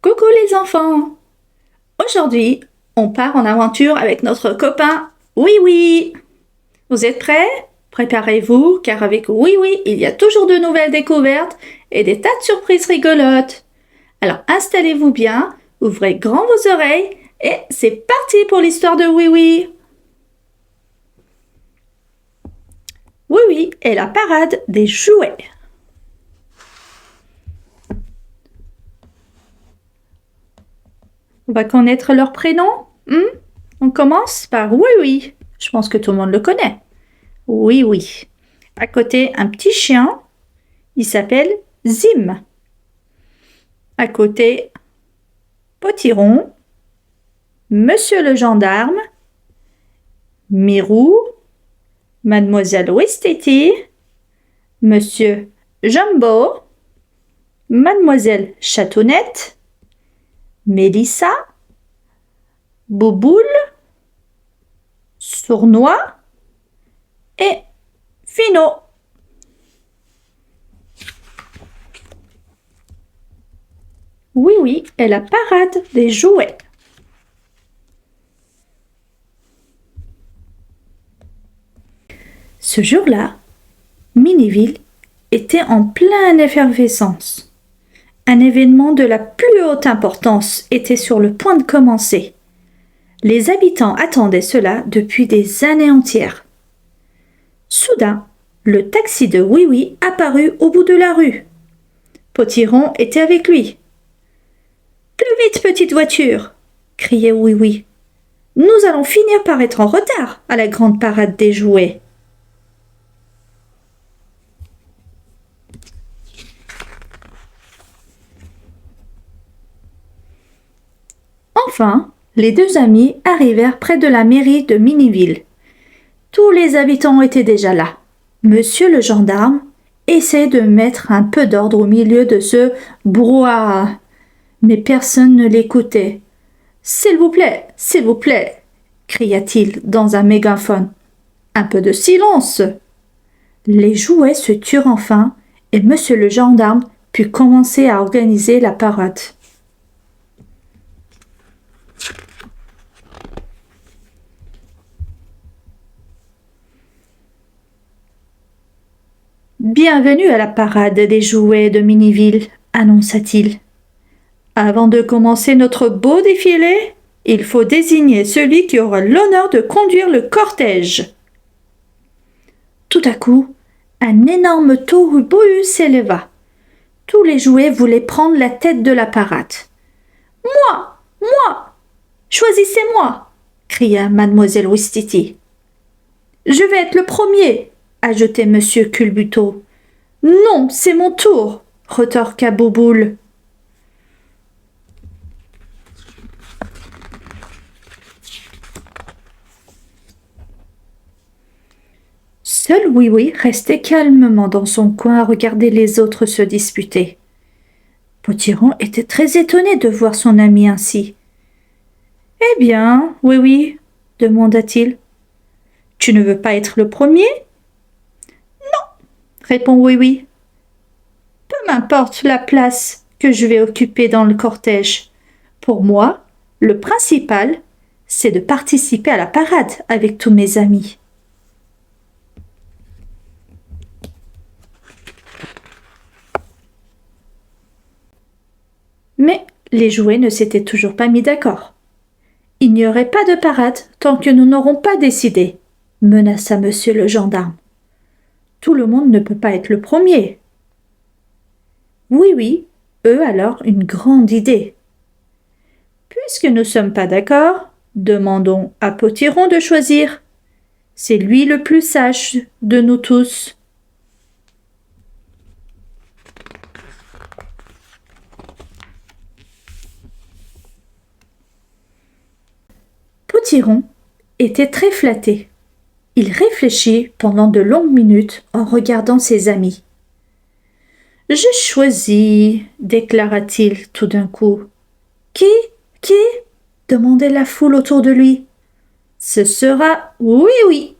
Coucou les enfants! Aujourd'hui, on part en aventure avec notre copain Oui Oui! Vous êtes prêts? Préparez-vous, car avec Oui Oui, il y a toujours de nouvelles découvertes et des tas de surprises rigolotes. Alors installez-vous bien, ouvrez grand vos oreilles et c'est parti pour l'histoire de Oui Oui! Oui Oui est la parade des jouets. On va connaître leur prénom? On commence par Oui Oui. Je pense que tout le monde le connaît. Oui Oui. À côté, un petit chien. Il s'appelle Zim. À côté, Potiron, Monsieur le gendarme, Mirou, Mademoiselle Ouistiti, Monsieur Jumbo, Mademoiselle Chatounette, Mélissa, Bouboule, Sournois et Finot. Oui, oui, est la parade des jouets. Ce jour-là, Miniville était en pleine effervescence. Un événement de la plus haute importance était sur le point de commencer. Les habitants attendaient cela depuis des années entières. Soudain, le taxi de Oui Oui apparut au bout de la rue. Potiron était avec lui. « Plus vite, petite voiture !» criait Oui Oui. « Nous allons finir par être en retard à la grande parade des jouets. » Enfin, les deux amis arrivèrent près de la mairie de Miniville. Tous les habitants étaient déjà là. Monsieur le gendarme essayait de mettre un peu d'ordre au milieu de ce brouhaha, mais personne ne l'écoutait. « s'il vous plaît, cria-t-il dans un mégaphone. Un peu de silence. Les jouets se turent enfin et monsieur le gendarme put commencer à organiser la parade. Bienvenue à la parade des jouets de Miniville, annonça-t-il. Avant de commencer notre beau défilé, il faut désigner celui qui aura l'honneur de conduire le cortège. Tout à coup, un énorme tohu-bohu s'éleva. Tous les jouets voulaient prendre la tête de la parade. « Moi, choisissez-moi !» cria Mademoiselle Ouistiti. « Je vais être le premier !» ajoutait Monsieur Culbuto. « Non, c'est mon tour !» retorqua Bouboule. Seul Oui Oui restait calmement dans son coin à regarder les autres se disputer. Potiron était très étonné de voir son ami ainsi. « Eh bien, Oui Oui, demanda-t-il, tu ne veux pas être le premier ?»« Non, répond Oui Oui. Peu m'importe la place que je vais occuper dans le cortège. Pour moi, le principal, c'est de participer à la parade avec tous mes amis. » Mais les jouets ne s'étaient toujours pas mis d'accord. « Il n'y aurait pas de parade tant que nous n'aurons pas décidé, » menaça monsieur le gendarme. « Tout le monde ne peut pas être le premier. » Oui, oui, eut alors une grande idée. « Puisque nous ne sommes pas d'accord, demandons à Potiron de choisir. C'est lui le plus sage de nous tous. » Potiron était très flatté. Il réfléchit pendant de longues minutes en regardant ses amis. « Je choisis, déclara-t-il tout d'un coup. « Qui? Demandait la foule autour de lui. « Ce sera Oui Oui,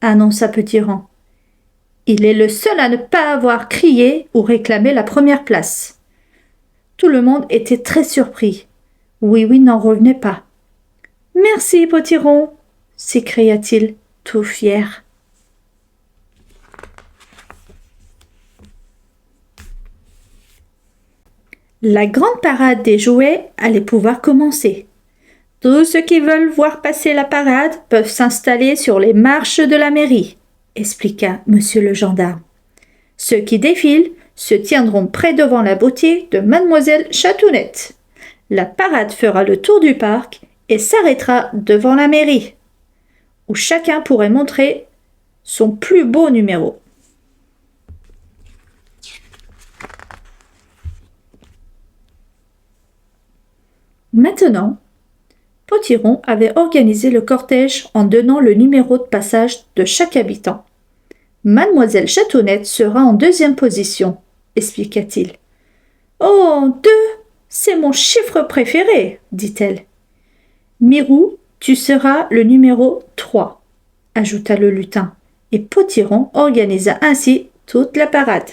annonça Potiron. Il est le seul à ne pas avoir crié ou réclamé la première place. Tout le monde était très surpris. Oui-oui n'en revenait pas. « Merci, Potiron !» s'écria-t-il, tout fier. La grande parade des jouets allait pouvoir commencer. Tous ceux qui veulent voir passer la parade peuvent s'installer sur les marches de la mairie, expliqua monsieur le gendarme. Ceux qui défilent se tiendront près devant la boutique de mademoiselle Chatounette. La parade fera le tour du parc et s'arrêtera devant la mairie, où chacun pourrait montrer son plus beau numéro. Maintenant, Potiron avait organisé le cortège en donnant le numéro de passage de chaque habitant. Mademoiselle Chatounette sera en deuxième position, expliqua-t-il. Oh, 2, c'est mon chiffre préféré, dit-elle. Mirou, tu seras le numéro 3, ajouta le lutin, et Potiron organisa ainsi toute la parade.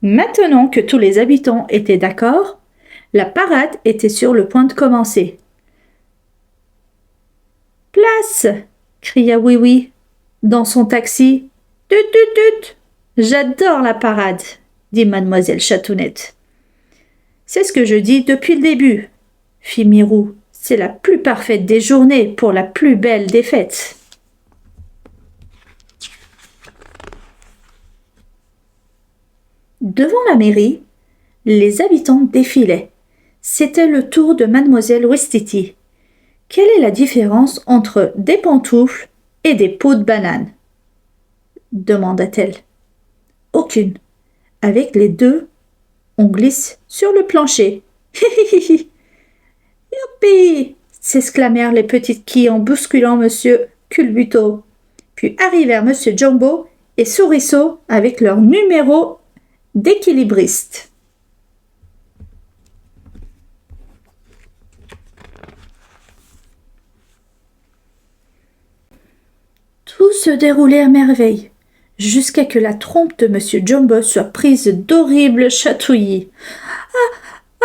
Maintenant que tous les habitants étaient d'accord, la parade était sur le point de commencer. « Place !» cria Oui-Oui dans son taxi. « Tut, tut, tut !»« J'adore la parade !» dit mademoiselle Chatounette. « C'est ce que je dis depuis le début, » fit Mirou. « C'est la plus parfaite des journées pour la plus belle des fêtes. » Devant la mairie, les habitants défilaient. C'était le tour de mademoiselle Ouestiti. Quelle est la différence entre des pantoufles et des peaux de banane ? Demanda-t-elle. Aucune. Avec les deux, on glisse sur le plancher. Youpi ! S'exclamèrent les petites quilles en bousculant monsieur Culbuto. Puis arrivèrent monsieur Jumbo et Souriceau avec leur numéro d'équilibriste. Tout se déroulait à merveille, jusqu'à que la trompe de monsieur Jumbo soit prise d'horribles chatouillis. «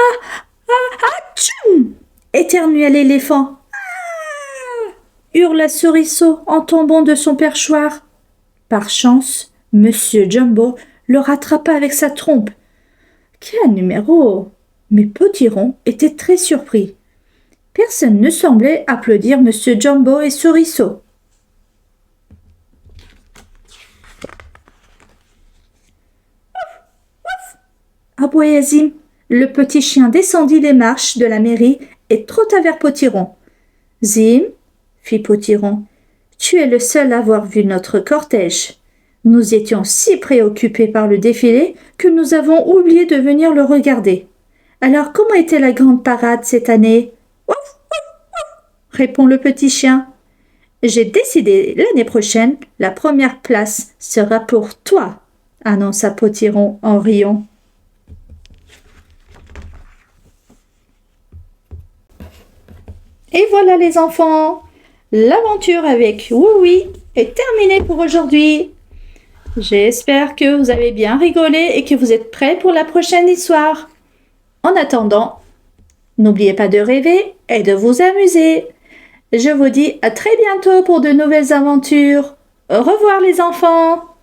Atchoum !» éternua l'éléphant. « hurla Souriceau en tombant de son perchoir. Par chance, monsieur Jumbo le rattrapa avec sa trompe. Quel numéro ! Mais Potiron était très surpris. Personne ne semblait applaudir monsieur Jumbo et Souriceau. Aboya Zim, le petit chien descendit les marches de la mairie et trotta vers Potiron. Zim, fit Potiron, tu es le seul à avoir vu notre cortège. Nous étions si préoccupés par le défilé que nous avons oublié de venir le regarder. Alors, comment était la grande parade cette année ? Ouf, ouf, ouf, répond le petit chien. J'ai décidé l'année prochaine, la première place sera pour toi, annonça Potiron en riant. Et voilà les enfants, l'aventure avec Oui-Oui est terminée pour aujourd'hui. J'espère que vous avez bien rigolé et que vous êtes prêts pour la prochaine histoire. En attendant, n'oubliez pas de rêver et de vous amuser. Je vous dis à très bientôt pour de nouvelles aventures. Au revoir les enfants.